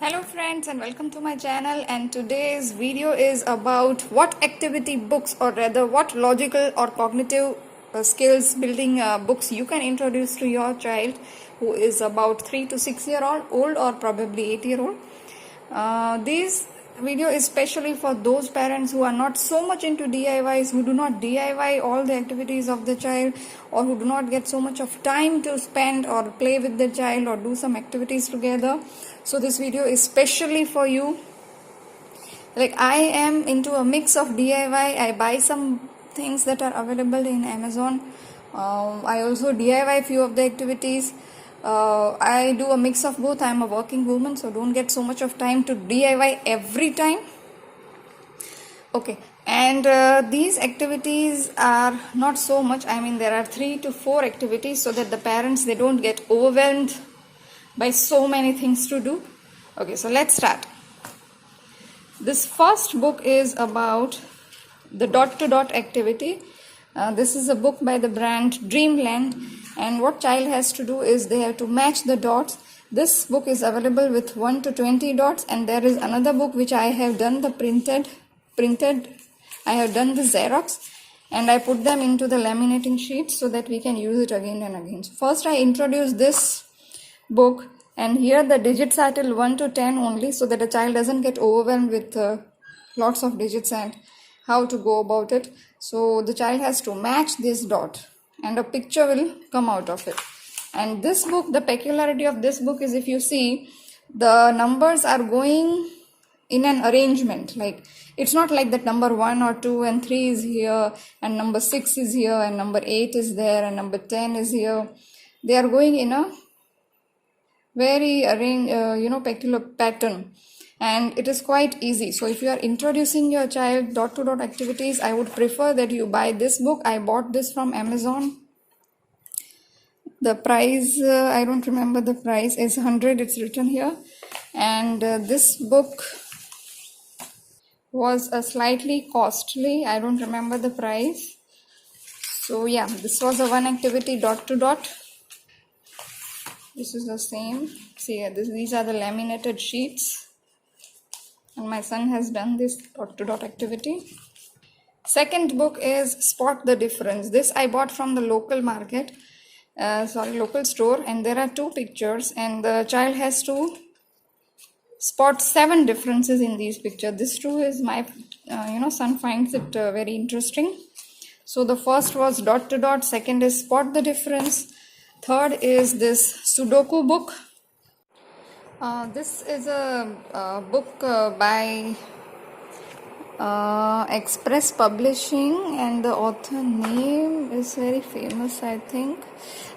Hello friends and welcome to my channel, and today's video is about what activity books, or rather what logical or cognitive skills building books you can introduce to your child who is about 3 to 6 year old or probably 8-year old. This video is especially for those parents who are not so much into DIYs, who do not DIY all the activities of the child, or who do not get so much of time to spend or play with the child or do some activities together. So this video is especially for you. Like, I am into a mix of DIY. I buy some things that are available in Amazon. I also DIY few of the activities. I do a mix of both. I am a working woman, so don't get so much of time to DIY every time. Okay, and these activities are not so much. I mean, there are 3 to 4 activities, so that the parents, they don't get overwhelmed by so many things to do. Okay, so let's start. This first book is about the dot to dot activity. This is a book by the brand Dreamland, and what child has to do is they have to match the dots. This book is available with 1 to 20 dots, and there is another book which I have done the printed. I have done the Xerox, and I put them into the laminating sheet so that we can use it again and again. So first I introduce this book, and here the digits are till 1 to 10 only, so that a child doesn't get overwhelmed with lots of digits and how to go about it. So the child has to match this dot and a picture will come out of it. And this book, the peculiarity of this book is, if you see, the numbers are going in an arrangement. Like, it's not like that number 1 or 2 and 3 is here and number 6 is here and number 8 is there and number 10 is here. They are going in a very peculiar pattern, and it is quite easy. So if you are introducing your child dot to dot activities, I would prefer that you buy this book. I bought this from Amazon. The price, I don't remember the price, is 100, it's written here. And this book was slightly costly. I don't remember the price. So yeah, this was a one activity dot to dot. This is the same. See, these are the laminated sheets, and my son has done this dot to dot activity. Second book is Spot the Difference. This I bought from the local market, local store, and there are 2 pictures, and the child has to spot 7 differences in these pictures. This too is my son finds it very interesting. So the first was dot to dot, second is Spot the Difference, third is this Sudoku book. This is a book by Express Publishing, and the author name is very famous, I think,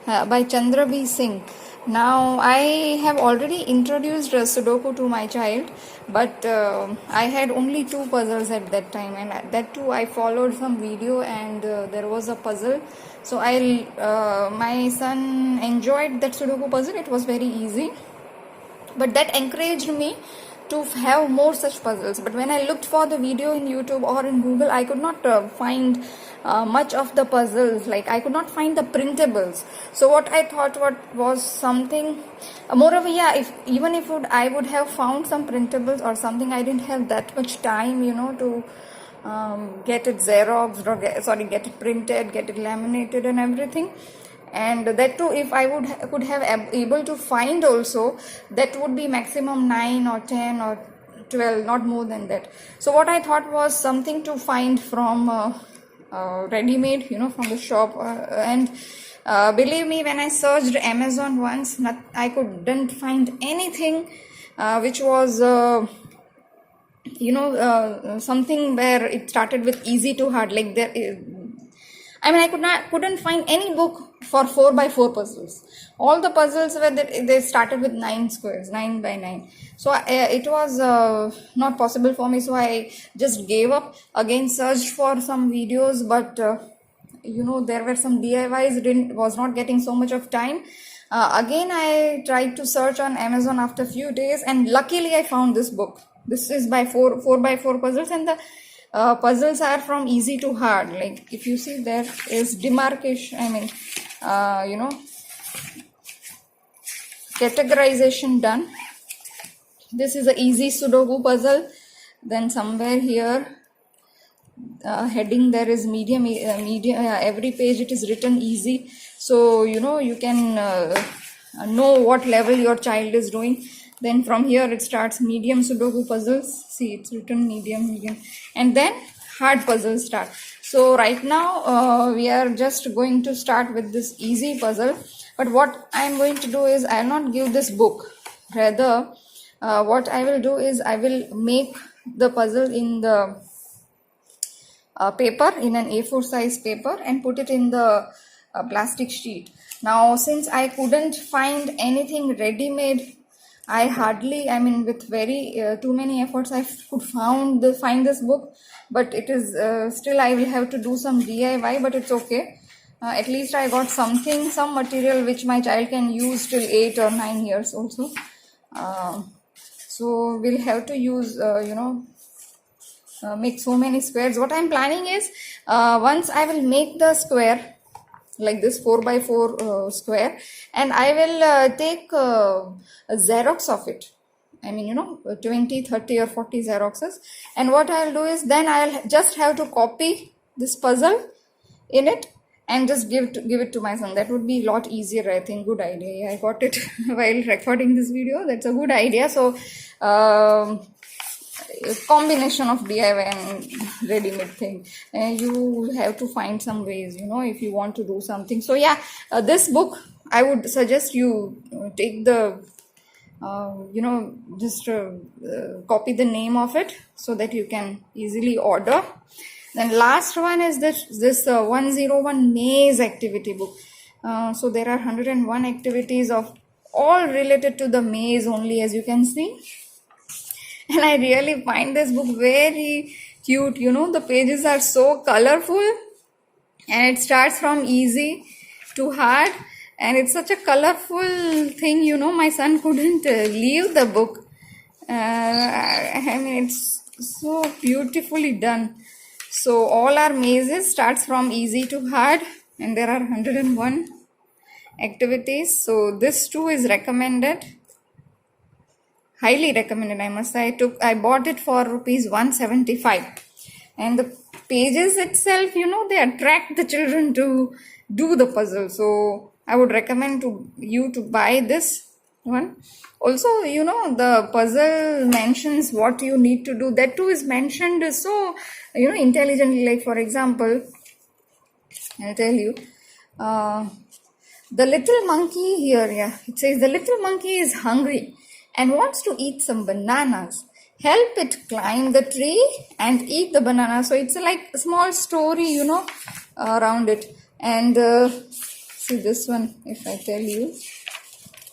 by Chandra B. Singh. Now, I have already introduced Sudoku to my child, but I had only 2 puzzles at that time, and that too I followed some video, and there was a puzzle. So my son enjoyed that Sudoku puzzle. It was very easy, but that encouraged me to have more such puzzles. But when I looked for the video in YouTube or in Google, I could not find much of the puzzles. Like, I could not find the printables. So what I thought was something moreover, yeah, I would have found some printables or something, I didn't have that much time to get it Xeroxed or get it printed, get it laminated and everything. And that too, if I could have able to find also, that would be maximum 9 or 10 or 12, not more than that. So what I thought was something to find from ready-made, from the shop. And believe me, when I searched Amazon once, I couldn't find anything which was something where it started with easy to hard. Like, I couldn't find any book for 4x4 puzzles. All the puzzles were they started with 9 squares, 9 by 9. So it was not possible for me. So I just gave up. Again, searched for some videos, but there were some DIYs. Was not getting so much of time. Again, I tried to search on Amazon after a few days, and luckily I found this book. This is by 4x4 puzzles, and the puzzles are from easy to hard. Like, if you see, there is demarcation, categorization done. This is a easy Sudoku puzzle. Then somewhere here, heading there is medium. Every page it is written easy, so you can know what level your child is doing. Then from here it starts medium Sudoku puzzles. See, it's written medium, and then hard puzzles start. So right now we are just going to start with this easy puzzle. But what I am going to do is, I will not give this book. Rather, what I will do is, I will make the puzzle in the paper, in an A4 size paper, and put it in the plastic sheet. Now, since I couldn't find anything ready-made, with very too many efforts, I could find this book, but it is still, I will have to do some DIY, but it's okay. At least I got some material which my child can use till 8 or 9 years also. So we'll have to use, make so many squares. What I'm planning is, once I will make the square like this 4x4 square, and I will take a Xerox of it. 20, 30 or 40 Xeroxes. And what I'll do is, then I'll just have to copy this puzzle in it and just give it to my son. That would be a lot easier, I think. Good idea. I got it while recording this video. That's a good idea. So combination of DIY and ready-made thing. You have to find some ways, if you want to do something. So yeah, this book, I would suggest you take the just copy the name of it so that you can easily order. Then last one is this 101 maze activity book. So there are 101 activities of all related to the maze only, as you can see. And I really find this book very cute. The pages are so colorful, and it starts from easy to hard, and it's such a colorful thing. My son couldn't leave the book. It's so beautifully done. So all our mazes starts from easy to hard, and there are 101 activities. So this too is recommended. Highly recommended, I must say. I bought it for rupees 175, and the pages itself, they attract the children to do the puzzle. So I would recommend you to buy this one. Also, the puzzle mentions what you need to do. That too is mentioned so intelligently. Like, for example, I'll tell you, the little monkey here, it says the little monkey is hungry and wants to eat some bananas. Help it climb the tree and eat the banana. So it's like a small story, around it. And see this one, if I tell you.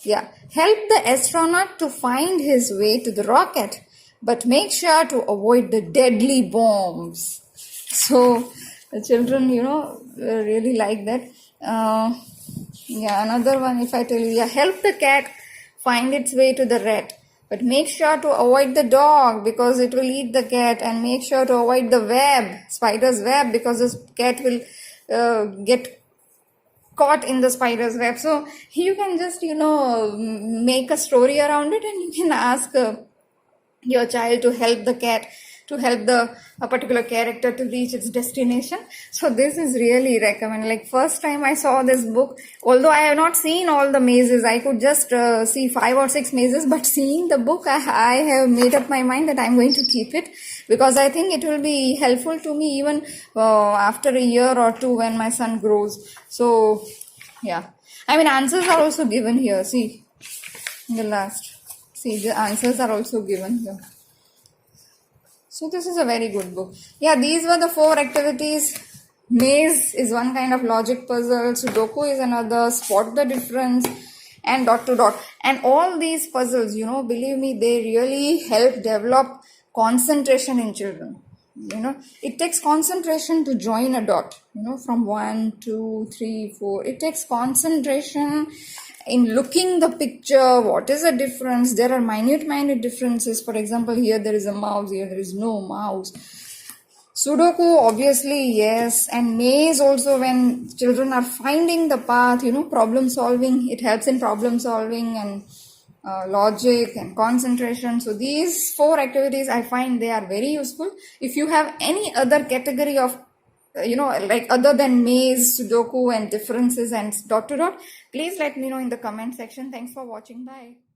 Yeah. Help the astronaut to find his way to the rocket, but make sure to avoid the deadly bombs. So the children, really like that. Another one, if I tell you, help the cat find its way to the rat, but make sure to avoid the dog because it will eat the cat, and make sure to avoid the spider's web, because the cat will get caught in the spider's web. So you can just, make a story around it, and you can ask your child to help the cat, to help a particular character to reach its destination. So this is really recommended. Like, first time I saw this book, although I have not seen all the mazes, I could just see 5 or 6 mazes, but seeing the book, I have made up my mind that I'm going to keep it, because I think it will be helpful to me even after a year or two when my son grows. So yeah, answers are also given here. See, in the last, the answers are also given here. So this is a very good book. Yeah, these were the 4 activities. Maze is one kind of logic puzzle. Sudoku is another. Spot the difference. And dot to dot. And all these puzzles, believe me, they really help develop concentration in children. It takes concentration to join a dot. From 1, 2, 3, 4. It takes concentration in looking the picture. What is the difference? There are minute differences. For example, here there is a mouse, here there is no mouse. Sudoku, obviously, yes. And maze also, when children are finding the path, problem solving, it helps in problem solving. And logic and concentration. So these 4 activities, I find they are very useful. If you have any other category of like other than maze, sudoku and differences and dot to dot, please let me know in the comment section. Thanks for watching. Bye.